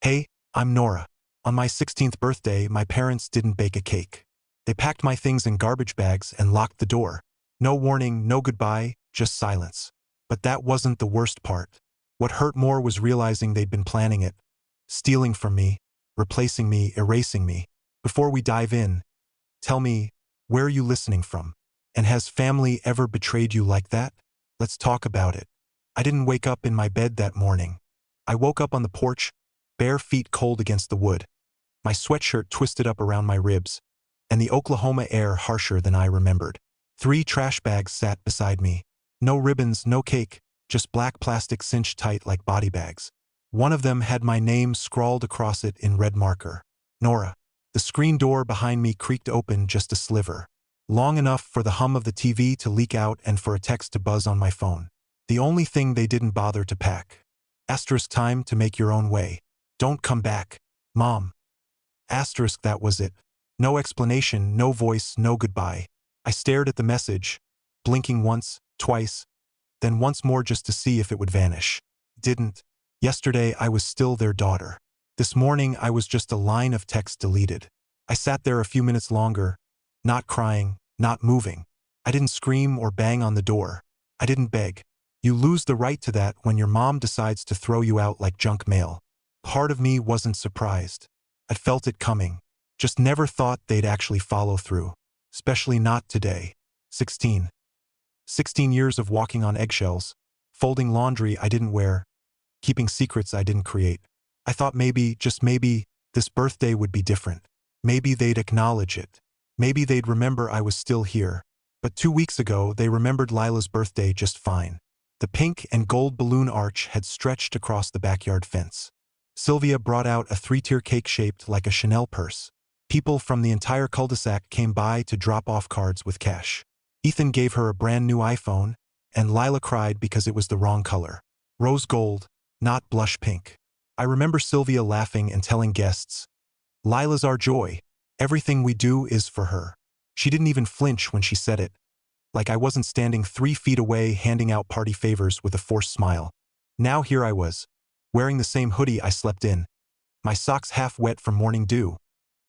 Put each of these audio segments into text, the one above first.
Hey, I'm Nora. On my 16th birthday, my parents didn't bake a cake. They packed my things in garbage bags and locked the door. No warning, no goodbye, just silence. But that wasn't the worst part. What hurt more was realizing they'd been planning it. Stealing from me, replacing me, erasing me. Before we dive in, tell me, where are you listening from? And has family ever betrayed you like that? Let's talk about it. I didn't wake up in my bed that morning. I woke up on the porch, bare feet cold against the wood, my sweatshirt twisted up around my ribs, and the Oklahoma air harsher than I remembered. 3 trash bags sat beside me. No ribbons, no cake, just black plastic cinched tight like body bags. One of them had my name scrawled across it in red marker. Nora. The screen door behind me creaked open just a sliver. Long enough for the hum of the TV to leak out and for a text to buzz on my phone. The only thing they didn't bother to pack. Asterisk time to make your own way. Don't come back, Mom. Asterisk that was it. No explanation, no voice, no goodbye. I stared at the message, blinking once, twice, then once more just to see if it would vanish. Didn't. Yesterday I was still their daughter. This morning I was just a line of text deleted. I sat there a few minutes longer, not crying, not moving. I didn't scream or bang on the door. I didn't beg. You lose the right to that when your mom decides to throw you out like junk mail. Part of me wasn't surprised. I'd felt it coming. Just never thought they'd actually follow through. Especially not today. 16. 16 years of walking on eggshells, folding laundry I didn't wear, keeping secrets I didn't create. I thought maybe, just maybe, this birthday would be different. Maybe they'd acknowledge it. Maybe they'd remember I was still here. But 2 weeks ago, they remembered Lila's birthday just fine. The pink and gold balloon arch had stretched across the backyard fence. Sylvia brought out a 3-tier cake shaped like a Chanel purse. People from the entire cul-de-sac came by to drop off cards with cash. Ethan gave her a brand new iPhone, and Lila cried because it was the wrong color. Rose gold, not blush pink. I remember Sylvia laughing and telling guests, "Lila's our joy. Everything we do is for her." She didn't even flinch when she said it, like I wasn't standing 3 feet away handing out party favors with a forced smile. Now here I was, wearing the same hoodie I slept in, my socks half wet from morning dew,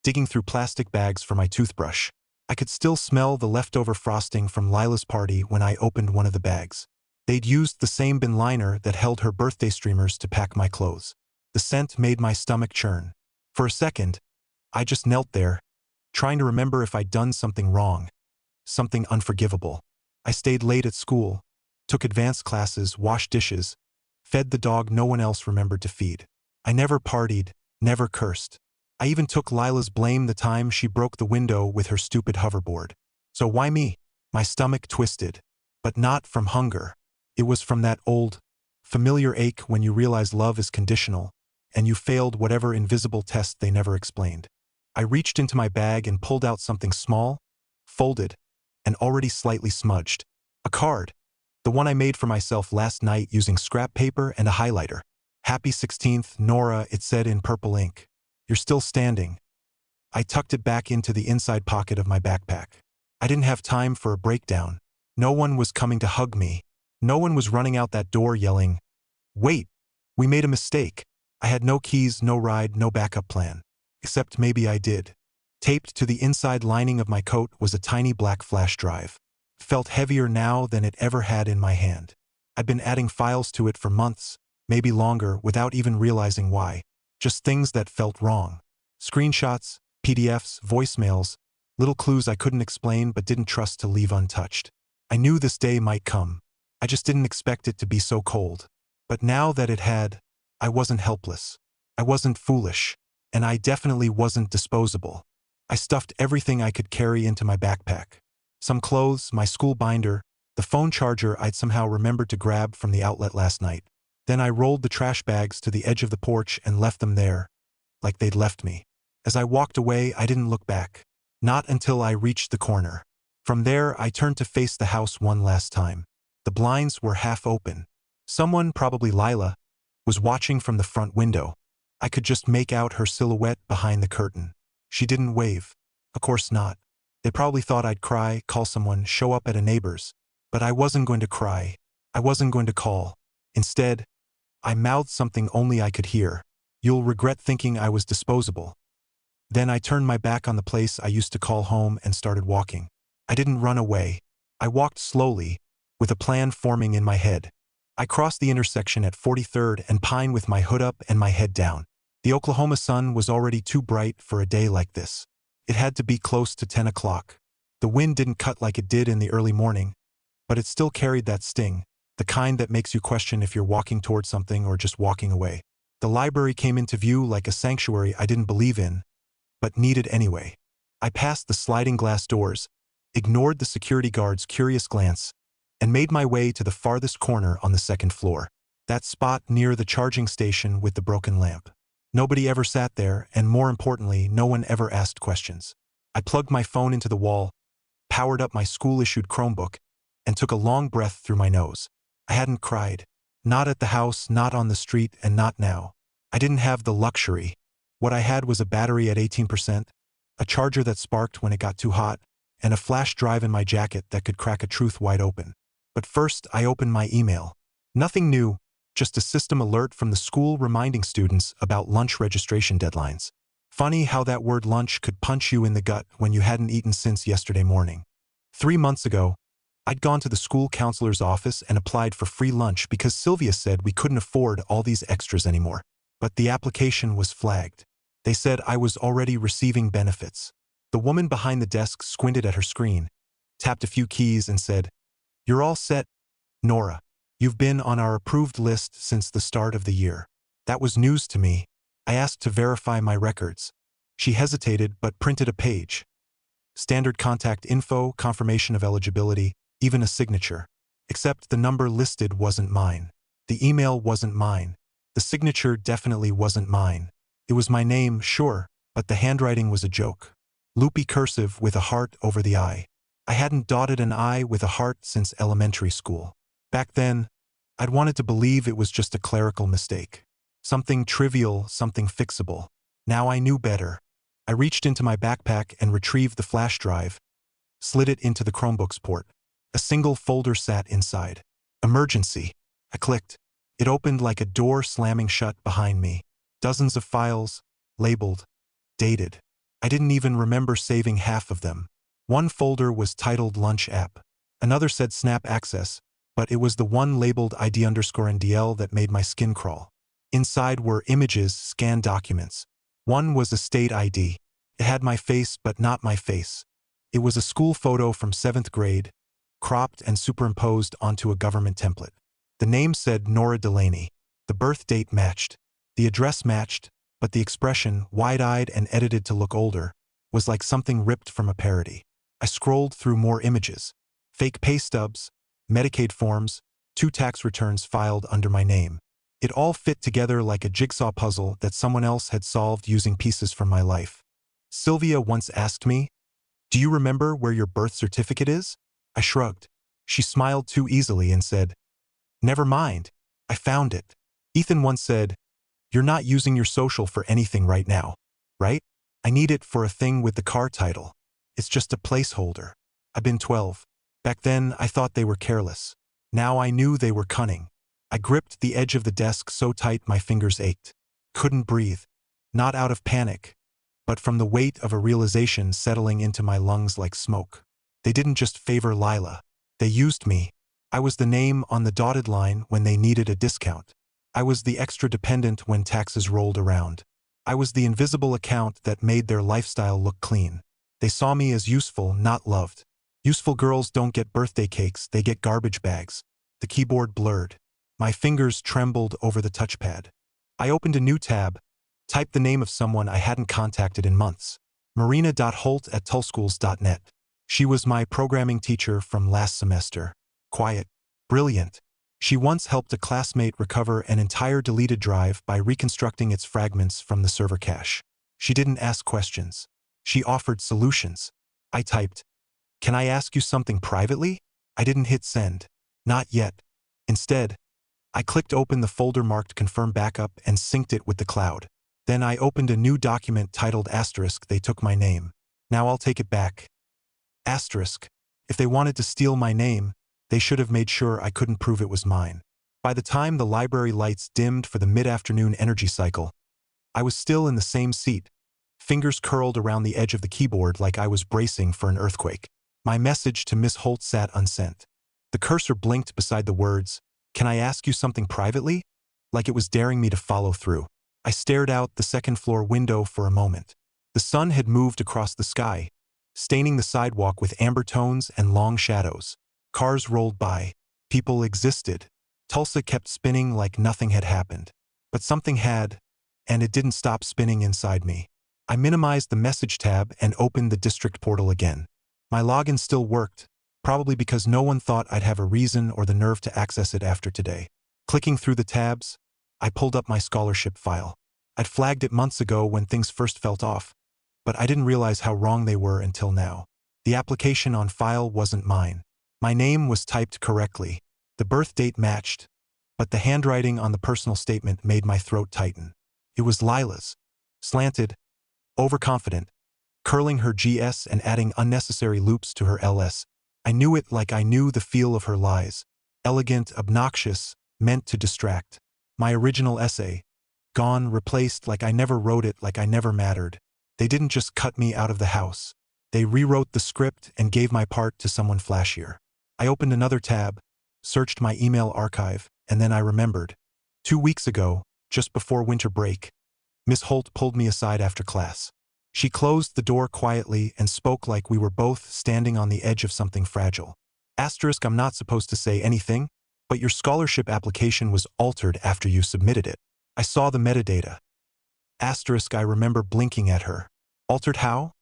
digging through plastic bags for my toothbrush. I could still smell the leftover frosting from Lila's party when I opened one of the bags. They'd used the same bin liner that held her birthday streamers to pack my clothes. The scent made my stomach churn. For a second, I just knelt there, trying to remember if I'd done something wrong, something unforgivable. I stayed late at school, took advanced classes, washed dishes, fed the dog no one else remembered to feed. I never partied, never cursed. I even took Lila's blame the time she broke the window with her stupid hoverboard. So why me? My stomach twisted. But not from hunger. It was from that old, familiar ache when you realize love is conditional, and you failed whatever invisible test they never explained. I reached into my bag and pulled out something small, folded, and already slightly smudged. A card. The one I made for myself last night using scrap paper and a highlighter. "Happy 16th, Nora," it said in purple ink. "You're still standing." I tucked it back into the inside pocket of my backpack. I didn't have time for a breakdown. No one was coming to hug me. No one was running out that door yelling, "Wait, we made a mistake." I had no keys, no ride, no backup plan. Except maybe I did. Taped to the inside lining of my coat was a tiny black flash drive. It felt heavier now than it ever had in my hand. I'd been adding files to it for months, maybe longer, without even realizing why. Just things that felt wrong. Screenshots, PDFs, voicemails, little clues I couldn't explain but didn't trust to leave untouched. I knew this day might come. I just didn't expect it to be so cold. But now that it had, I wasn't helpless. I wasn't foolish. And I definitely wasn't disposable. I stuffed everything I could carry into my backpack. Some clothes, my school binder, the phone charger I'd somehow remembered to grab from the outlet last night. Then I rolled the trash bags to the edge of the porch and left them there, like they'd left me. As I walked away, I didn't look back. Not until I reached the corner. From there, I turned to face the house one last time. The blinds were half open. Someone, probably Lila, was watching from the front window. I could just make out her silhouette behind the curtain. She didn't wave. Of course not. They probably thought I'd cry, call someone, show up at a neighbor's. But I wasn't going to cry. I wasn't going to call. Instead, I mouthed something only I could hear. You'll regret thinking I was disposable. Then I turned my back on the place I used to call home and started walking. I didn't run away. I walked slowly, with a plan forming in my head. I crossed the intersection at 43rd and Pine with my hood up and my head down. The Oklahoma sun was already too bright for a day like this. It had to be close to 10 o'clock. The wind didn't cut like it did in the early morning, but it still carried that sting, the kind that makes you question if you're walking towards something or just walking away. The library came into view like a sanctuary I didn't believe in, but needed anyway. I passed the sliding glass doors, ignored the security guard's curious glance, and made my way to the farthest corner on the second floor. That spot near the charging station with the broken lamp. Nobody ever sat there, and more importantly, no one ever asked questions. I plugged my phone into the wall, powered up my school-issued Chromebook, and took a long breath through my nose. I hadn't cried. Not at the house, not on the street, and not now. I didn't have the luxury. What I had was a battery at 18%, a charger that sparked when it got too hot, and a flash drive in my jacket that could crack a truth wide open. But first, I opened my email. Nothing new, just a system alert from the school reminding students about lunch registration deadlines. Funny how that word lunch could punch you in the gut when you hadn't eaten since yesterday morning. 3 months ago, I'd gone to the school counselor's office and applied for free lunch because Sylvia said we couldn't afford all these extras anymore. But the application was flagged. They said I was already receiving benefits. The woman behind the desk squinted at her screen, tapped a few keys and said, "You're all set, Nora. You've been on our approved list since the start of the year." That was news to me. I asked to verify my records. She hesitated but printed a page. Standard contact info, confirmation of eligibility, even a signature. Except the number listed wasn't mine. The email wasn't mine. The signature definitely wasn't mine. It was my name, sure, but the handwriting was a joke. Loopy cursive with a heart over the I. I hadn't dotted an I with a heart since elementary school. Back then, I'd wanted to believe it was just a clerical mistake. Something trivial, something fixable. Now I knew better. I reached into my backpack and retrieved the flash drive, slid it into the Chromebook's port. A single folder sat inside. Emergency. I clicked. It opened like a door slamming shut behind me. Dozens of files, labeled, dated. I didn't even remember saving half of them. One folder was titled Lunch App. Another said Snap Access, but it was the one labeled ID_NDL that made my skin crawl. Inside were images, scanned documents. One was a state ID. It had my face but not my face. It was a school photo from 7th grade, cropped and superimposed onto a government template. The name said Nora Delaney. The birth date matched. The address matched, but the expression, wide-eyed and edited to look older, was like something ripped from a parody. I scrolled through more images. Fake pay stubs, Medicaid forms, 2 tax returns filed under my name. It all fit together like a jigsaw puzzle that someone else had solved using pieces from my life. Sylvia once asked me, "Do you remember where your birth certificate is?" I shrugged. She smiled too easily and said, "Never mind. I found it." Ethan once said, "You're not using your social for anything right now, right?" I need it for a thing with the car title. It's just a placeholder. I've been 12. Back then, I thought they were careless. Now I knew they were cunning. I gripped the edge of the desk so tight my fingers ached. Couldn't breathe. Not out of panic, but from the weight of a realization settling into my lungs like smoke. They didn't just favor Lila. They used me. I was the name on the dotted line when they needed a discount. I was the extra dependent when taxes rolled around. I was the invisible account that made their lifestyle look clean. They saw me as useful, not loved. Useful girls don't get birthday cakes, they get garbage bags. The keyboard blurred. My fingers trembled over the touchpad. I opened a new tab, typed the name of someone I hadn't contacted in months. Marina.holt@tulschools.net. She was my programming teacher from last semester. Quiet. Brilliant. She once helped a classmate recover an entire deleted drive by reconstructing its fragments from the server cache. She didn't ask questions. She offered solutions. I typed, "Can I ask you something privately?" I didn't hit send. Not yet. Instead, I clicked open the folder marked Confirm Backup and synced it with the cloud. Then I opened a new document titled Asterisk. They took my name. Now I'll take it back. Asterisk. If they wanted to steal my name, they should have made sure I couldn't prove it was mine. By the time the library lights dimmed for the mid-afternoon energy cycle, I was still in the same seat, fingers curled around the edge of the keyboard like I was bracing for an earthquake. My message to Miss Holt sat unsent. The cursor blinked beside the words, "Can I ask you something privately?" Like it was daring me to follow through. I stared out the second-floor window for a moment. The sun had moved across the sky, staining the sidewalk with amber tones and long shadows. Cars rolled by. People existed. Tulsa kept spinning like nothing had happened. But something had, and it didn't stop spinning inside me. I minimized the message tab and opened the district portal again. My login still worked, probably because no one thought I'd have a reason or the nerve to access it after today. Clicking through the tabs, I pulled up my scholarship file. I'd flagged it months ago when things first felt off, but I didn't realize how wrong they were until now. The application on file wasn't mine. My name was typed correctly. The birth date matched, but the handwriting on the personal statement made my throat tighten. It was Lila's. Slanted, overconfident, curling her GS and adding unnecessary loops to her LS. I knew it like I knew the feel of her lies. Elegant, obnoxious, meant to distract. My original essay. Gone, replaced like I never wrote it, like I never mattered. They didn't just cut me out of the house. They rewrote the script and gave my part to someone flashier. I opened another tab, searched my email archive, and then I remembered. 2 weeks ago, just before winter break, Miss Holt pulled me aside after class. She closed the door quietly and spoke like we were both standing on the edge of something fragile. Asterisk, I'm not supposed to say anything, but your scholarship application was altered after you submitted it. I saw the metadata. Asterisk, I remember blinking at her. Altered how?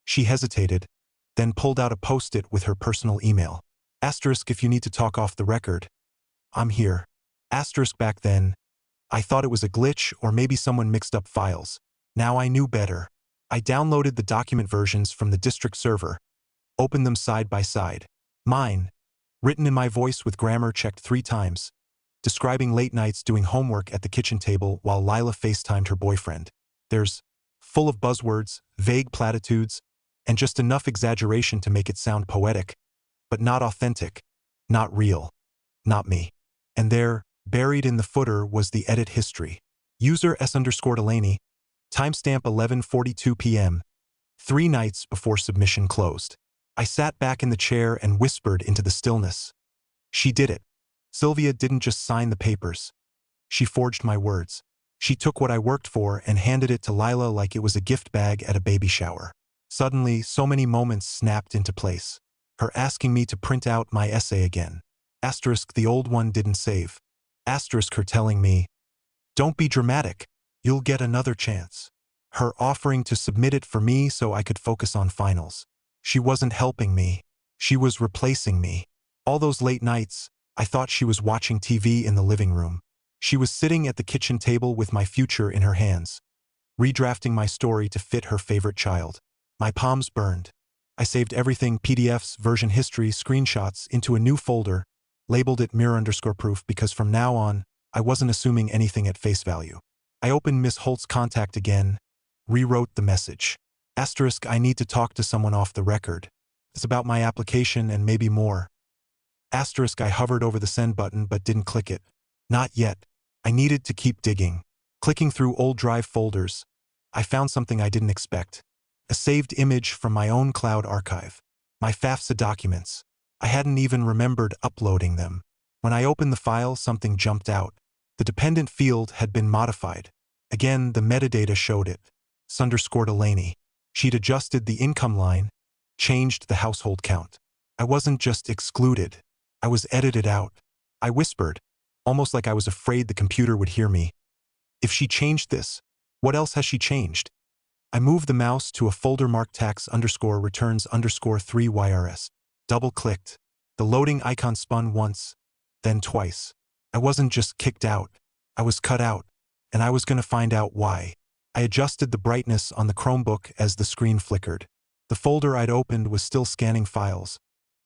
She hesitated, then pulled out a post-it with her personal email. Asterisk, if you need to talk off the record, I'm here. Asterisk, back then, I thought it was a glitch or maybe someone mixed up files. Now I knew better. I downloaded the document versions from the district server, opened them side by side. Mine, written in my voice with grammar checked 3 times, describing late nights doing homework at the kitchen table while Lila FaceTimed her boyfriend. There's full of buzzwords, vague platitudes, and just enough exaggeration to make it sound poetic, but not authentic, not real, not me. And there, buried in the footer, was the edit history. User S_Delaney, timestamp 11:42 p.m., 3 nights before submission closed. I sat back in the chair and whispered into the stillness. She did it. Sylvia didn't just sign the papers. She forged my words. She took what I worked for and handed it to Lila like it was a gift bag at a baby shower. Suddenly, so many moments snapped into place. Her asking me to print out my essay again. Asterisk, the old one didn't save. Asterisk, her telling me, don't be dramatic. You'll get another chance. Her offering to submit it for me so I could focus on finals. She wasn't helping me. She was replacing me. All those late nights, I thought she was watching TV in the living room. She was sitting at the kitchen table with my future in her hands, redrafting my story to fit her favorite child. My palms burned. I saved everything, PDFs, version history, screenshots, into a new folder, labeled it mirror_proof because from now on, I wasn't assuming anything at face value. I opened Miss Holt's contact again, rewrote the message. Asterisk, I need to talk to someone off the record. It's about my application and maybe more. Asterisk, I hovered over the send button but didn't click it. Not yet. I needed to keep digging. Clicking through old drive folders, I found something I didn't expect. A saved image from my own cloud archive. My FAFSA documents. I hadn't even remembered uploading them. When I opened the file, something jumped out. The dependent field had been modified. Again, the metadata showed it. S_Delaney. She'd adjusted the income line, changed the household count. I wasn't just excluded. I was edited out. I whispered, almost like I was afraid the computer would hear me. If she changed this, what else has she changed? I moved the mouse to a folder marked tax_returns_3YRS. Double-clicked. The loading icon spun once, then twice. I wasn't just kicked out. I was cut out, and I was going to find out why. I adjusted the brightness on the Chromebook as the screen flickered. The folder I'd opened was still scanning files,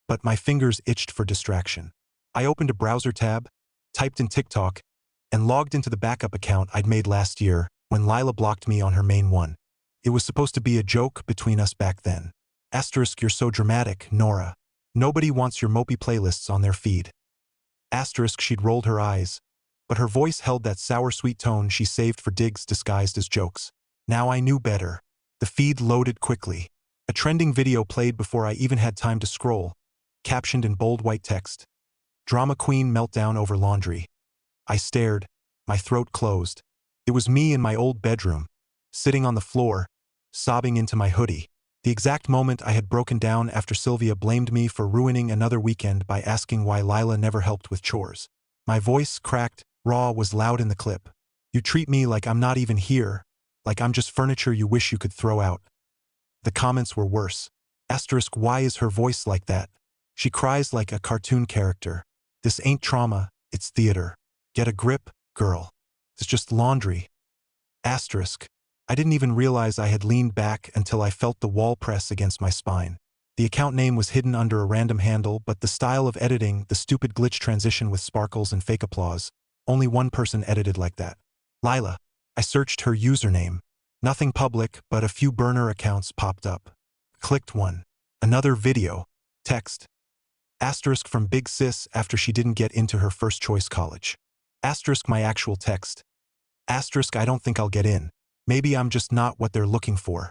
but my fingers itched for distraction. I opened a browser tab, typed in TikTok, and logged into the backup account I'd made last year when Lila blocked me on her main one. It was supposed to be a joke between us back then. Asterisk, you're so dramatic, Nora. Nobody wants your mopey playlists on their feed. Asterisk, she'd rolled her eyes, but her voice held that sour-sweet tone she saved for digs disguised as jokes. Now I knew better. The feed loaded quickly. A trending video played before I even had time to scroll, captioned in bold white text. Drama queen meltdown over laundry. I stared, my throat closed. It was me in my old bedroom, sitting on the floor, sobbing into my hoodie. The exact moment I had broken down after Sylvia blamed me for ruining another weekend by asking why Lila never helped with chores. My voice, cracked, raw, was loud in the clip. You treat me like I'm not even here, like I'm just furniture you wish you could throw out. The comments were worse. Asterisk, why is her voice like that? She cries like a cartoon character. This ain't trauma, it's theater. Get a grip, girl. It's just laundry. Asterisk. I didn't even realize I had leaned back until I felt the wall press against my spine. The account name was hidden under a random handle, but the style of editing, the stupid glitch transition with sparkles and fake applause, only one person edited like that. Lila. I searched her username. Nothing public, but a few burner accounts popped up. Clicked one. Another video. Text. Asterisk from Big Sis after she didn't get into her first choice college. Asterisk my actual text. Asterisk I don't think I'll get in. Maybe I'm just not what they're looking for.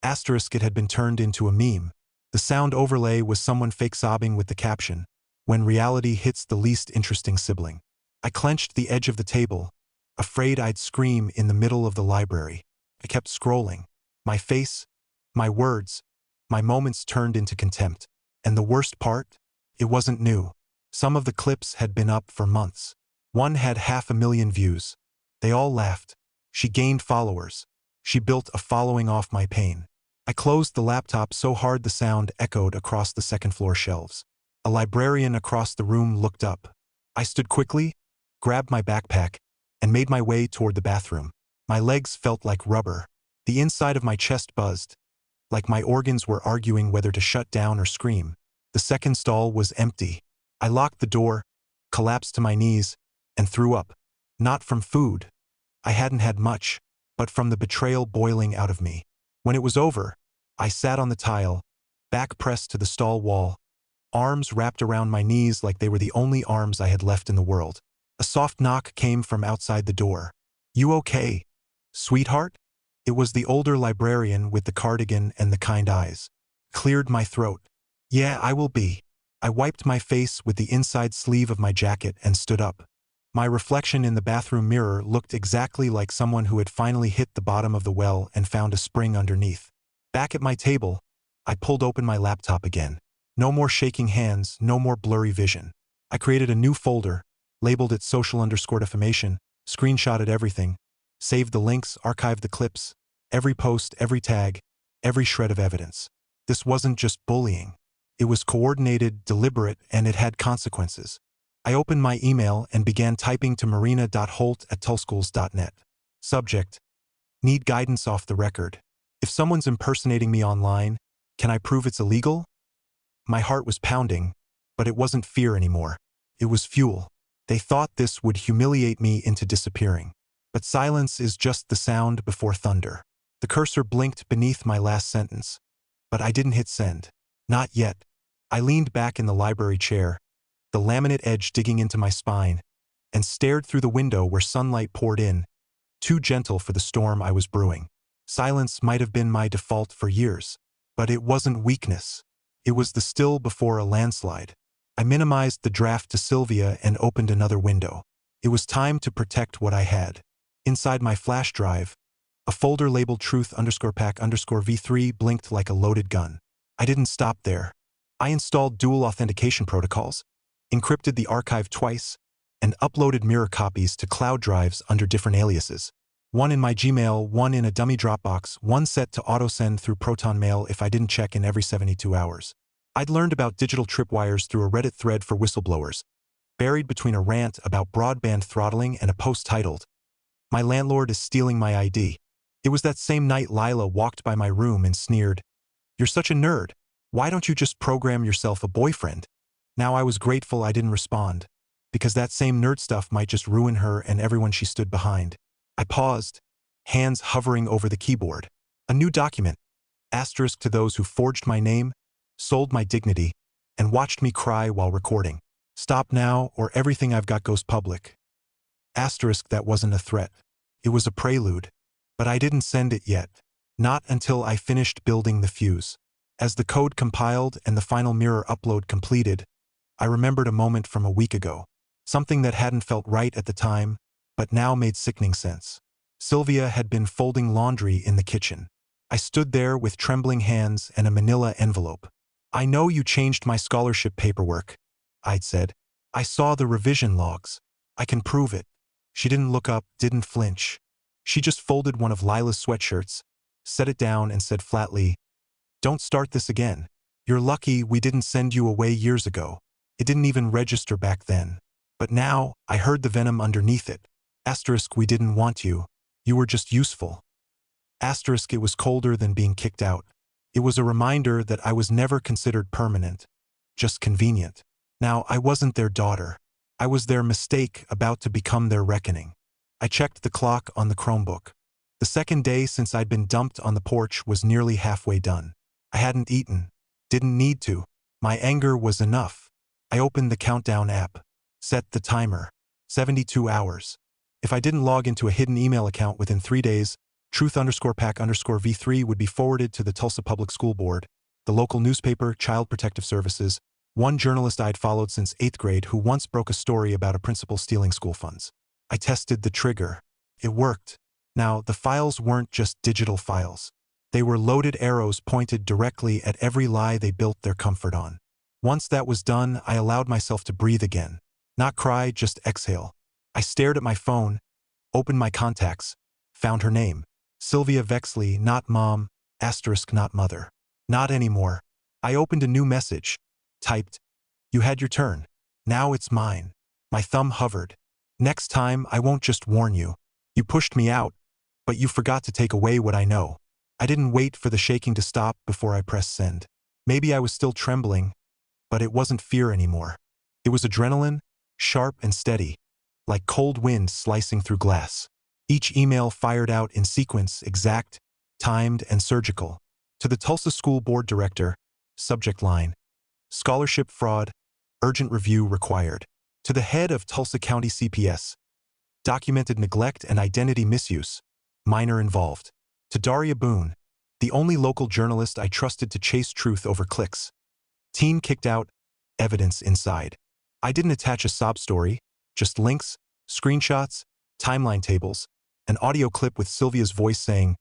Asterisk it had been turned into a meme. The sound overlay was someone fake sobbing with the caption, "When reality hits the least interesting sibling." I clenched the edge of the table, afraid I'd scream in the middle of the library. I kept scrolling. My face, my words, my moments turned into contempt. And the worst part? It wasn't new. Some of the clips had been up for months. One had 500,000 views. They all laughed. She gained followers. She built a following off my pain. I closed the laptop so hard the sound echoed across the second-floor shelves. A librarian across the room looked up. I stood quickly, grabbed my backpack, and made my way toward the bathroom. My legs felt like rubber. The inside of my chest buzzed, like my organs were arguing whether to shut down or scream. The second stall was empty. I locked the door, collapsed to my knees, and threw up. Not from food. I hadn't had much, but from the betrayal boiling out of me. When it was over, I sat on the tile, back pressed to the stall wall, arms wrapped around my knees like they were the only arms I had left in the world. A soft knock came from outside the door. "You okay, sweetheart?" It was the older librarian with the cardigan and the kind eyes. Cleared my throat. "Yeah, I will be." I wiped my face with the inside sleeve of my jacket and stood up. My reflection in the bathroom mirror looked exactly like someone who had finally hit the bottom of the well and found a spring underneath. Back at my table, I pulled open my laptop again. No more shaking hands, no more blurry vision. I created a new folder, labeled it social_defamation, screenshotted everything, saved the links, archived the clips, every post, every tag, every shred of evidence. This wasn't just bullying. It was coordinated, deliberate, and it had consequences. I opened my email and began typing to marina.holt@tulschools.net. Subject: Need guidance off the record. If someone's impersonating me online, can I prove it's illegal? My heart was pounding, but it wasn't fear anymore. It was fuel. They thought this would humiliate me into disappearing. But silence is just the sound before thunder. The cursor blinked beneath my last sentence. But I didn't hit send. Not yet. I leaned back in the library chair, the laminate edge digging into my spine, and stared through the window where sunlight poured in, too gentle for the storm I was brewing. Silence might have been my default for years, but it wasn't weakness. It was the still before a landslide. I minimized the draft to Sylvia and opened another window. It was time to protect what I had. Inside my flash drive, a folder labeled truth_pack_v3 blinked like a loaded gun. I didn't stop there. I installed dual authentication protocols, encrypted the archive twice, and uploaded mirror copies to cloud drives under different aliases. One in my Gmail, one in a dummy Dropbox, one set to autosend through Proton Mail if I didn't check in every 72 hours. I'd learned about digital tripwires through a Reddit thread for whistleblowers, buried between a rant about broadband throttling and a post titled, "My landlord is stealing my ID." It was that same night Lila walked by my room and sneered, "You're such a nerd. Why don't you just program yourself a boyfriend?" Now I was grateful I didn't respond, because that same nerd stuff might just ruin her and everyone she stood behind. I paused, hands hovering over the keyboard. A new document, asterisk to those who forged my name, sold my dignity, and watched me cry while recording. Stop now or everything I've got goes public. Asterisk, that wasn't a threat. It was a prelude. But I didn't send it yet. Not until I finished building the fuse. As the code compiled and the final mirror upload completed, I remembered a moment from a week ago. Something that hadn't felt right at the time, but now made sickening sense. Sylvia had been folding laundry in the kitchen. I stood there with trembling hands and a manila envelope. "I know you changed my scholarship paperwork," I'd said. "I saw the revision logs. I can prove it." She didn't look up, didn't flinch. She just folded one of Lila's sweatshirts, set it down and said flatly, "Don't start this again. You're lucky we didn't send you away years ago. It didn't even register back then. But now, I heard the venom underneath it. Asterisk, we didn't want you. You were just useful." Asterisk, it was colder than being kicked out. It was a reminder that I was never considered permanent, just convenient. Now, I wasn't their daughter. I was their mistake about to become their reckoning. I checked the clock on the Chromebook. The second day since I'd been dumped on the porch was nearly halfway done. I hadn't eaten. Didn't need to. My anger was enough. I opened the countdown app. Set the timer. 72 hours. If I didn't log into a hidden email account within 3 days, truth_pack_v3 would be forwarded to the Tulsa Public School Board, the local newspaper, Child Protective Services, one journalist I'd followed since 8th grade who once broke a story about a principal stealing school funds. I tested the trigger. It worked. Now, the files weren't just digital files. They were loaded arrows pointed directly at every lie they built their comfort on. Once that was done, I allowed myself to breathe again. Not cry, just exhale. I stared at my phone, opened my contacts, found her name. Sylvia Vexley, not mom, asterisk, not mother. Not anymore. I opened a new message. Typed, "You had your turn. Now it's mine." My thumb hovered. "Next time, I won't just warn you. You pushed me out, but you forgot to take away what I know." I didn't wait for the shaking to stop before I pressed send. Maybe I was still trembling, but it wasn't fear anymore. It was adrenaline, sharp and steady, like cold wind slicing through glass. Each email fired out in sequence, exact, timed, and surgical. To the Tulsa School Board Director, subject line, "Scholarship fraud, urgent review required." To the head of Tulsa County CPS, "Documented neglect and identity misuse, minor involved." To Daria Boone, the only local journalist I trusted to chase truth over clicks. "Teen kicked out, evidence inside." I didn't attach a sob story, just links, screenshots, timeline tables, an audio clip with Sylvia's voice saying,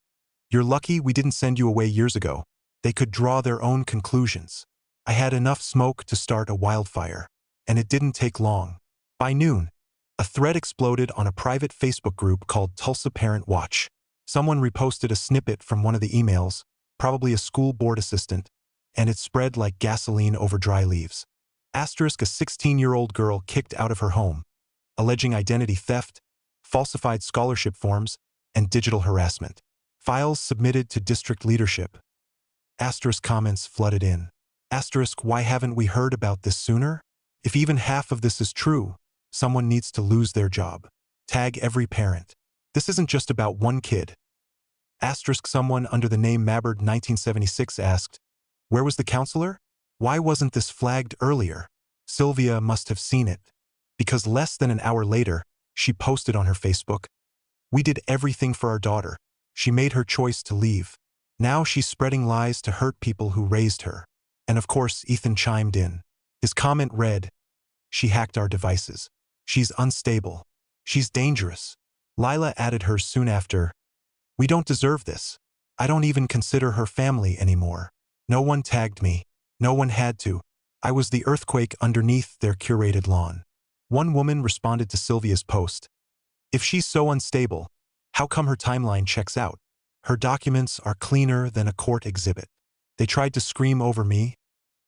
"You're lucky we didn't send you away years ago." They could draw their own conclusions. I had enough smoke to start a wildfire, and it didn't take long. By noon, a thread exploded on a private Facebook group called Tulsa Parent Watch. Someone reposted a snippet from one of the emails, probably a school board assistant, and it spread like gasoline over dry leaves. Asterisk, a 16-year-old girl kicked out of her home, alleging identity theft, falsified scholarship forms, and digital harassment. Files submitted to district leadership. Asterisk, comments flooded in. Asterisk, why haven't we heard about this sooner? If even half of this is true, someone needs to lose their job. Tag every parent. This isn't just about one kid. Asterisk, someone under the name Mabbard 1976 asked, "Where was the counselor? Why wasn't this flagged earlier?" Sylvia must have seen it, because less than an hour later, she posted on her Facebook, "We did everything for our daughter. She made her choice to leave. Now she's spreading lies to hurt people who raised her." And of course, Ethan chimed in. His comment read, "She hacked our devices. She's unstable. She's dangerous." Lila added hers soon after, "We don't deserve this. I don't even consider her family anymore. No one tagged me. No one had to. I was the earthquake underneath their curated lawn." One woman responded to Sylvia's post, "If she's so unstable, how come her timeline checks out? Her documents are cleaner than a court exhibit." They tried to scream over me,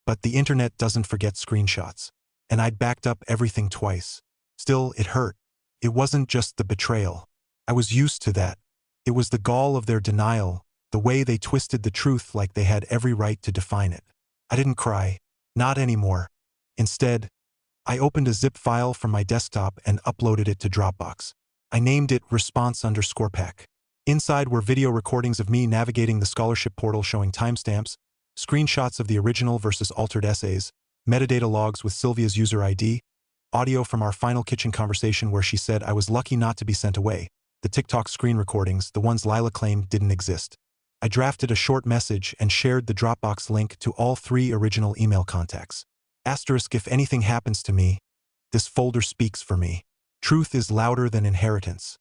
but the internet doesn't forget screenshots. And I'd backed up everything twice. Still, it hurt. It wasn't just the betrayal. I was used to that. It was the gall of their denial, the way they twisted the truth like they had every right to define it. I didn't cry. Not anymore. Instead, I opened a zip file from my desktop and uploaded it to Dropbox. I named it response_pack. Inside were video recordings of me navigating the scholarship portal showing timestamps, screenshots of the original versus altered essays, metadata logs with Sylvia's user ID, Audio from our final kitchen conversation where she said I was lucky not to be sent away. The TikTok screen recordings, the ones Lila claimed didn't exist. I drafted a short message and shared the Dropbox link to all 3 original email contacts. Asterisk, if anything happens to me, this folder speaks for me. Truth is louder than inheritance.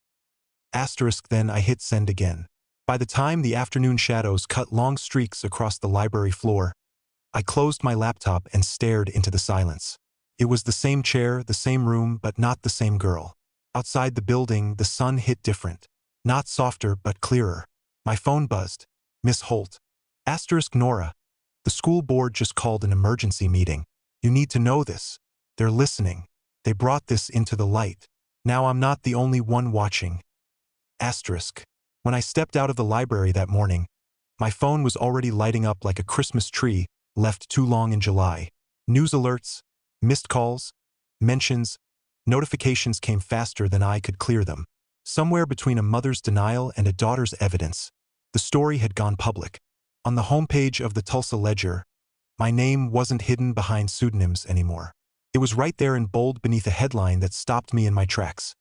Asterisk, then I hit send again. By the time the afternoon shadows cut long streaks across the library floor, I closed my laptop and stared into the silence. It was the same chair, the same room, but not the same girl. Outside the building, the sun hit different. Not softer, but clearer. My phone buzzed. Miss Holt. Asterisk, Nora. The school board just called an emergency meeting. You need to know this. They're listening. They brought this into the light. Now I'm not the only one watching. Asterisk. When I stepped out of the library that morning, my phone was already lighting up like a Christmas tree left too long in July. News alerts, missed calls, mentions, notifications came faster than I could clear them. Somewhere between a mother's denial and a daughter's evidence, the story had gone public. On the homepage of the Tulsa Ledger, my name wasn't hidden behind pseudonyms anymore. It was right there in bold beneath a headline that stopped me in my tracks.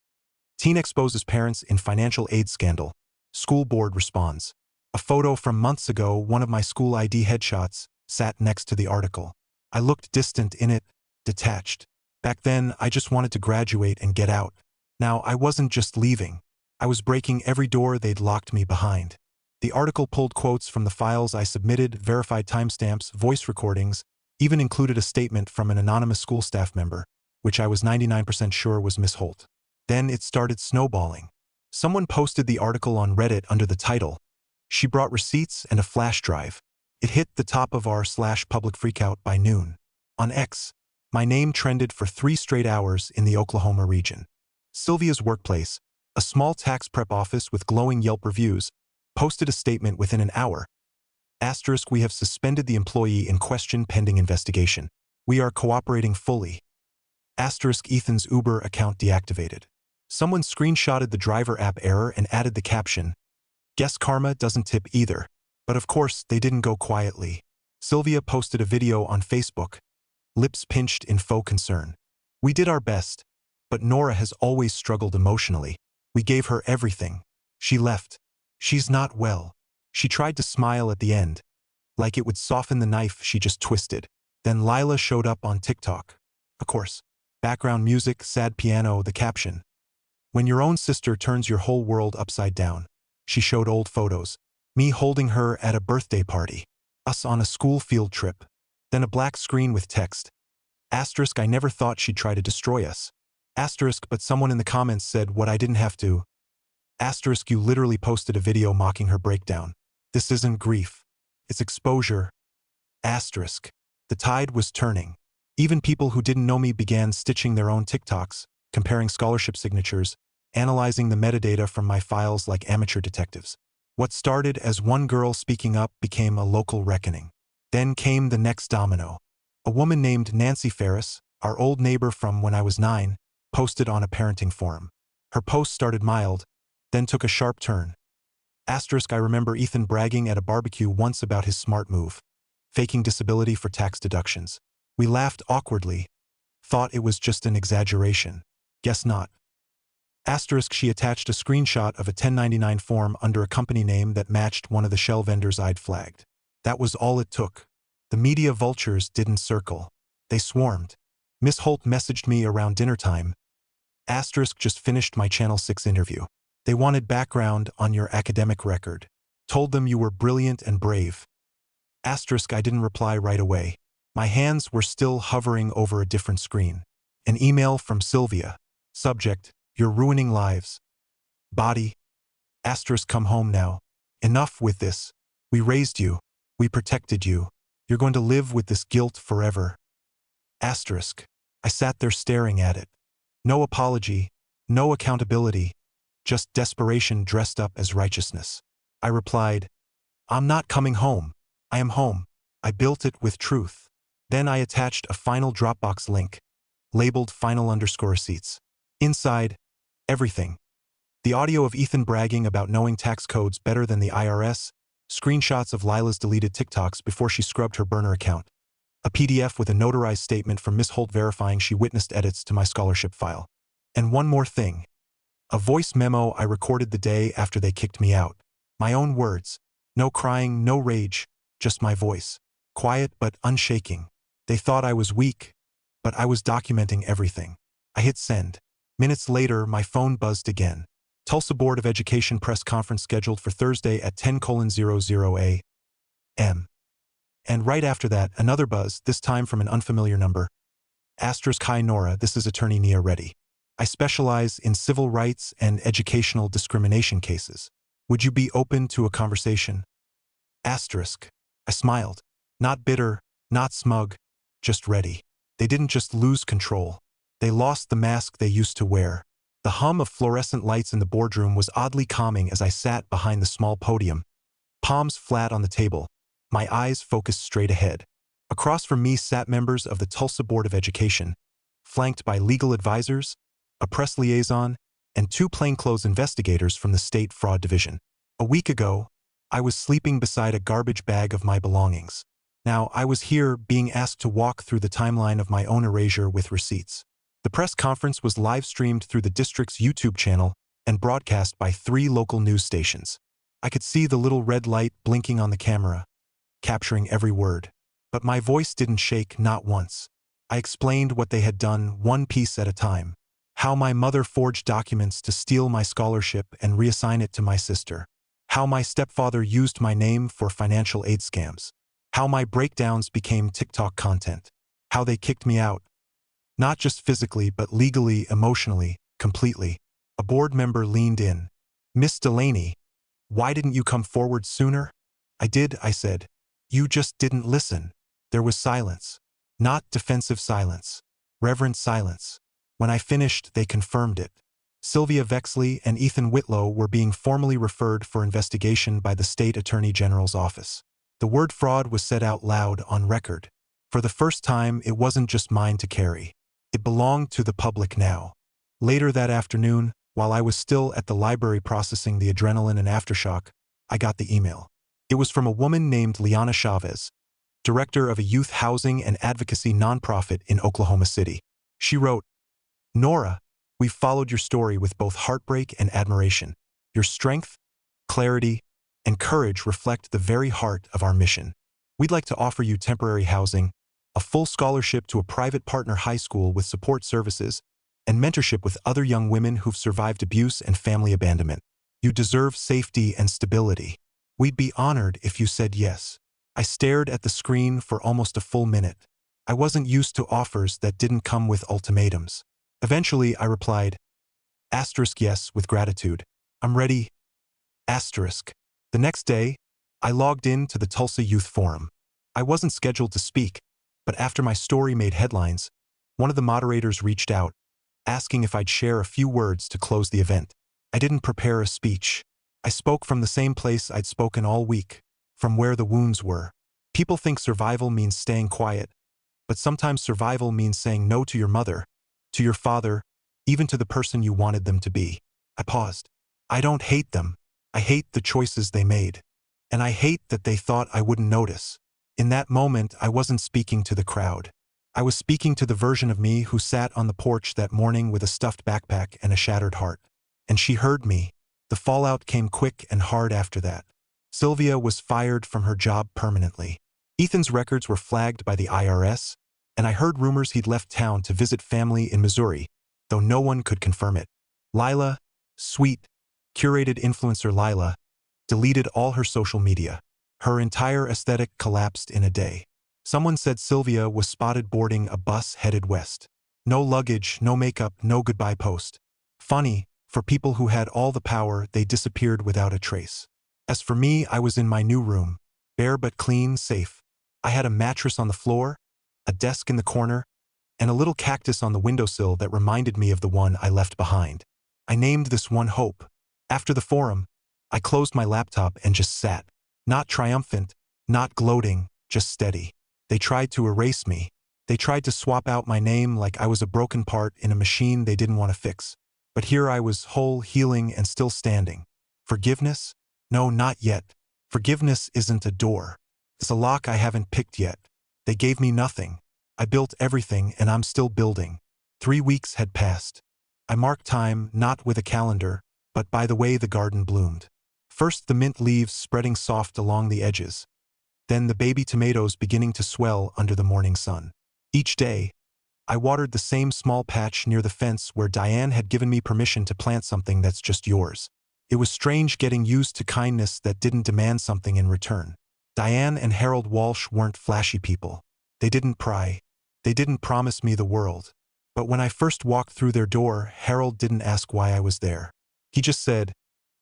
Teen exposes parents in financial aid scandal. School board responds. A photo from months ago, one of my school ID headshots, sat next to the article. I looked distant in it, detached. Back then, I just wanted to graduate and get out. Now, I wasn't just leaving. I was breaking every door they'd locked me behind. The article pulled quotes from the files I submitted, verified timestamps, voice recordings, even included a statement from an anonymous school staff member, which I was 99% sure was Miss Holt. Then it started snowballing. Someone posted the article on Reddit under the title. She brought receipts and a flash drive. It hit the top of r/public freakout by noon. On X, my name trended for 3 straight hours in the Oklahoma region. Sylvia's Workplace, a small tax prep office with glowing Yelp reviews, posted a statement within an hour. Asterisk, we have suspended the employee in question pending investigation. We are cooperating fully. Asterisk, Ethan's Uber account deactivated. Someone screenshotted the driver app error and added the caption, guess karma doesn't tip either. But of course, they didn't go quietly. Sylvia posted a video on Facebook, lips pinched in faux concern. We did our best, but Nora has always struggled emotionally. We gave her everything. She left. She's not well. She tried to smile at the end, like it would soften the knife she just twisted. Then Lila showed up on TikTok. Of course. Background music, sad piano, the caption. When your own sister turns your whole world upside down. She showed old photos. Me holding her at a birthday party. Us on a school field trip. Then a black screen with text. Asterisk, I never thought she'd try to destroy us. Asterisk, but someone in the comments said what I didn't have to. Asterisk, you literally posted a video mocking her breakdown. This isn't grief. It's exposure. Asterisk. The tide was turning. Even people who didn't know me began stitching their own TikToks, comparing scholarship signatures, analyzing the metadata from my files like amateur detectives. What started as one girl speaking up became a local reckoning. Then came the next domino. A woman named Nancy Ferris, our old neighbor from when I was 9, posted on a parenting forum. Her post started mild, then took a sharp turn. Asterisk, I remember Ethan bragging at a barbecue once about his smart move, faking disability for tax deductions. We laughed awkwardly, thought it was just an exaggeration. Guess not. Asterisk, she attached a screenshot of a 1099 form under a company name that matched one of the shell vendors I'd flagged. That was all it took. The media vultures didn't circle. They swarmed. Miss Holt messaged me around dinner time. Asterisk, just finished my Channel 6 interview. They wanted background on your academic record. Told them you were brilliant and brave. Asterisk, I didn't reply right away. My hands were still hovering over a different screen. An email from Sylvia. Subject, you're ruining lives. Body. Asterisk, come home now. Enough with this. We raised you. We protected you. You're going to live with this guilt forever. Asterisk. I sat there staring at it. No apology. No accountability. Just desperation dressed up as righteousness. I replied, I'm not coming home. I am home. I built it with truth. Then I attached a final Dropbox link, labeled final_receipts. Inside, everything. The audio of Ethan bragging about knowing tax codes better than the IRS, screenshots of Lila's deleted TikToks before she scrubbed her burner account, a PDF with a notarized statement from Miss Holt verifying she witnessed edits to my scholarship file. And one more thing. A voice memo I recorded the day after they kicked me out. My own words. No crying, no rage, just my voice. Quiet but unshaking. They thought I was weak, but I was documenting everything. I hit send. Minutes later, my phone buzzed again. Tulsa Board of Education press conference scheduled for Thursday at 10:00 a.m. And right after that, another buzz, this time from an unfamiliar number. Asterisk, hi Nora, this is Attorney Nia Reddy. I specialize in civil rights and educational discrimination cases. Would you be open to a conversation? Asterisk. I smiled. Not bitter, not smug, just ready. They didn't just lose control. They lost the mask they used to wear. The hum of fluorescent lights in the boardroom was oddly calming as I sat behind the small podium, palms flat on the table, my eyes focused straight ahead. Across from me sat members of the Tulsa Board of Education, flanked by legal advisors, a press liaison, and two plainclothes investigators from the State Fraud Division. A week ago, I was sleeping beside a garbage bag of my belongings. Now I was here being asked to walk through the timeline of my own erasure with receipts. The press conference was live-streamed through the district's YouTube channel and broadcast by 3 local news stations. I could see the little red light blinking on the camera, capturing every word. But my voice didn't shake, not once. I explained what they had done, one piece at a time. How my mother forged documents to steal my scholarship and reassign it to my sister. How my stepfather used my name for financial aid scams. How my breakdowns became TikTok content. How they kicked me out. Not just physically, but legally, emotionally, completely. A board member leaned in. Miss Delaney, why didn't you come forward sooner? I did, I said. You just didn't listen. There was silence. Not defensive silence. Reverent silence. When I finished, they confirmed it. Sylvia Vexley and Ethan Whitlow were being formally referred for investigation by the State Attorney General's office. The word fraud was said out loud on record. For the first time, it wasn't just mine to carry. It belonged to the public now. Later that afternoon, while I was still at the library processing the adrenaline and aftershock, I got the email. It was from a woman named Liana Chavez, director of a youth housing and advocacy nonprofit in Oklahoma City. She wrote, Nora, we've followed your story with both heartbreak and admiration. Your strength, clarity, and courage reflect the very heart of our mission. We'd like to offer you temporary housing, a full scholarship to a private partner high school with support services, and mentorship with other young women who've survived abuse and family abandonment. You deserve safety and stability. We'd be honored if you said yes. I stared at the screen for almost a full minute. I wasn't used to offers that didn't come with ultimatums. Eventually, I replied, asterisk yes, with gratitude. I'm ready. Asterisk. The next day, I logged in to the Tulsa Youth Forum. I wasn't scheduled to speak, but after my story made headlines, one of the moderators reached out, asking if I'd share a few words to close the event. I didn't prepare a speech. I spoke from the same place I'd spoken all week, from where the wounds were. People think survival means staying quiet, but sometimes survival means saying no to your mother, to your father, even to the person you wanted them to be. I paused. I don't hate them. I hate the choices they made. And I hate that they thought I wouldn't notice. In that moment, I wasn't speaking to the crowd. I was speaking to the version of me who sat on the porch that morning with a stuffed backpack and a shattered heart. And she heard me. The fallout came quick and hard after that. Sylvia was fired from her job permanently. Ethan's records were flagged by the IRS, and I heard rumors he'd left town to visit family in Missouri, though no one could confirm it. Lila, sweet, curated influencer Lila, deleted all her social media. Her entire aesthetic collapsed in a day. Someone said Sylvia was spotted boarding a bus headed west. No luggage, no makeup, no goodbye post. Funny, for people who had all the power, they disappeared without a trace. As for me, I was in my new room, bare but clean, safe. I had a mattress on the floor, a desk in the corner, and a little cactus on the windowsill that reminded me of the one I left behind. I named this one Hope. After the forum, I closed my laptop and just sat. Not triumphant, not gloating, just steady. They tried to erase me. They tried to swap out my name like I was a broken part in a machine they didn't want to fix. But here I was, whole, healing, and still standing. Forgiveness? No, not yet. Forgiveness isn't a door. It's a lock I haven't picked yet. They gave me nothing. I built everything and I'm still building. 3 weeks had passed. I marked time not with a calendar, but by the way the garden bloomed. First the mint leaves spreading soft along the edges. Then the baby tomatoes beginning to swell under the morning sun. Each day, I watered the same small patch near the fence where Diane had given me permission to plant something that's just yours. It was strange getting used to kindness that didn't demand something in return. Diane and Harold Walsh weren't flashy people. They didn't pry. They didn't promise me the world. But when I first walked through their door, Harold didn't ask why I was there. He just said,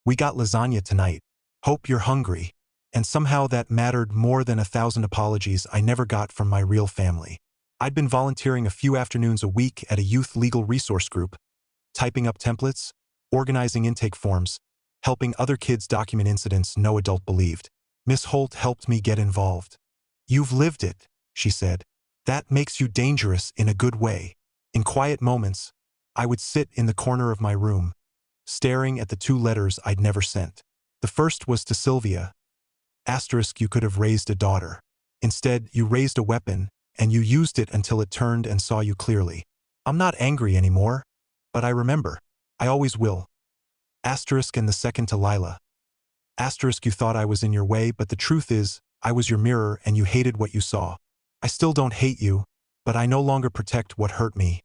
"We got lasagna tonight. Hope you're hungry." And somehow that mattered more than 1,000 apologies I never got from my real family. I'd been volunteering a few afternoons a week at a youth legal resource group, typing up templates, organizing intake forms, helping other kids document incidents no adult believed. Miss Holt helped me get involved. "You've lived it," she said. "That makes you dangerous in a good way." In quiet moments, I would sit in the corner of my room, staring at the 2 letters I'd never sent. The first was to Sylvia. Asterisk, you could have raised a daughter. Instead, you raised a weapon, and you used it until it turned and saw you clearly. I'm not angry anymore, but I remember. I always will. Asterisk, and the second to Lila. Asterisk, you thought I was in your way, but the truth is, I was your mirror and you hated what you saw. I still don't hate you, but I no longer protect what hurt me.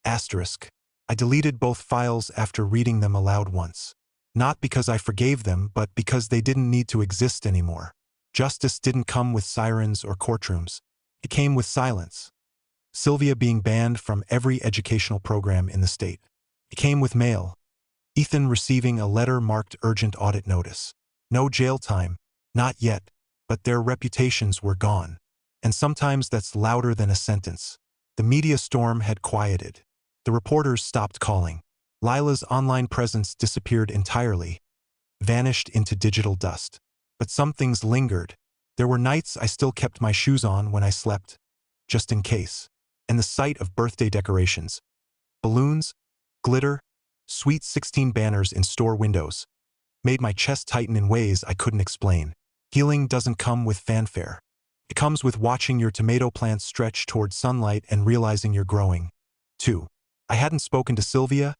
Asterisk. I deleted both files after reading them aloud once. Not because I forgave them, but because they didn't need to exist anymore. Justice didn't come with sirens or courtrooms. It came with silence. Sylvia being banned from every educational program in the state. It came with mail. Ethan receiving a letter marked urgent audit notice. No jail time, not yet, but their reputations were gone. And sometimes that's louder than a sentence. The media storm had quieted. The reporters stopped calling. Lila's online presence disappeared entirely, vanished into digital dust. But some things lingered. There were nights I still kept my shoes on when I slept, just in case. And the sight of birthday decorations, balloons, glitter, Sweet 16 banners in store windows, made my chest tighten in ways I couldn't explain. Healing doesn't come with fanfare. It comes with watching your tomato plants stretch toward sunlight and realizing you're growing. 2. I hadn't spoken to Sylvia,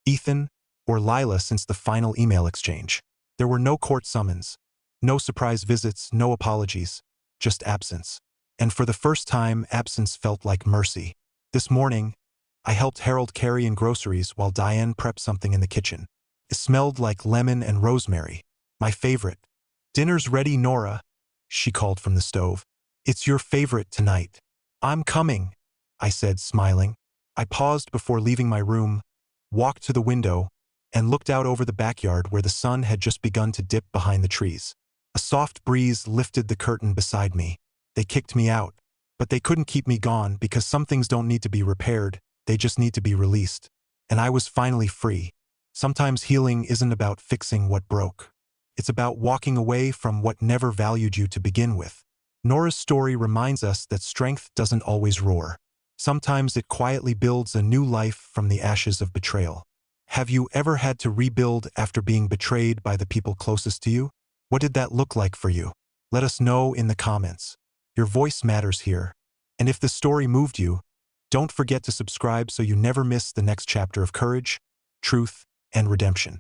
Ethan, or Lila since the final email exchange. There were no court summons, no surprise visits, no apologies, just absence. And for the first time, absence felt like mercy. This morning, I helped Harold carry in groceries while Diane prepped something in the kitchen. It smelled like lemon and rosemary, my favorite. "Dinner's ready, Nora," she called from the stove. "It's your favorite tonight." "I'm coming," I said, smiling. I paused before leaving my room, walked to the window, and looked out over the backyard where the sun had just begun to dip behind the trees. A soft breeze lifted the curtain beside me. They kicked me out, but they couldn't keep me gone because some things don't need to be repaired, they just need to be released. And I was finally free. Sometimes healing isn't about fixing what broke. It's about walking away from what never valued you to begin with. Nora's story reminds us that strength doesn't always roar. Sometimes it quietly builds a new life from the ashes of betrayal. Have you ever had to rebuild after being betrayed by the people closest to you? What did that look like for you? Let us know in the comments. Your voice matters here. And if the story moved you, don't forget to subscribe so you never miss the next chapter of courage, truth, and redemption.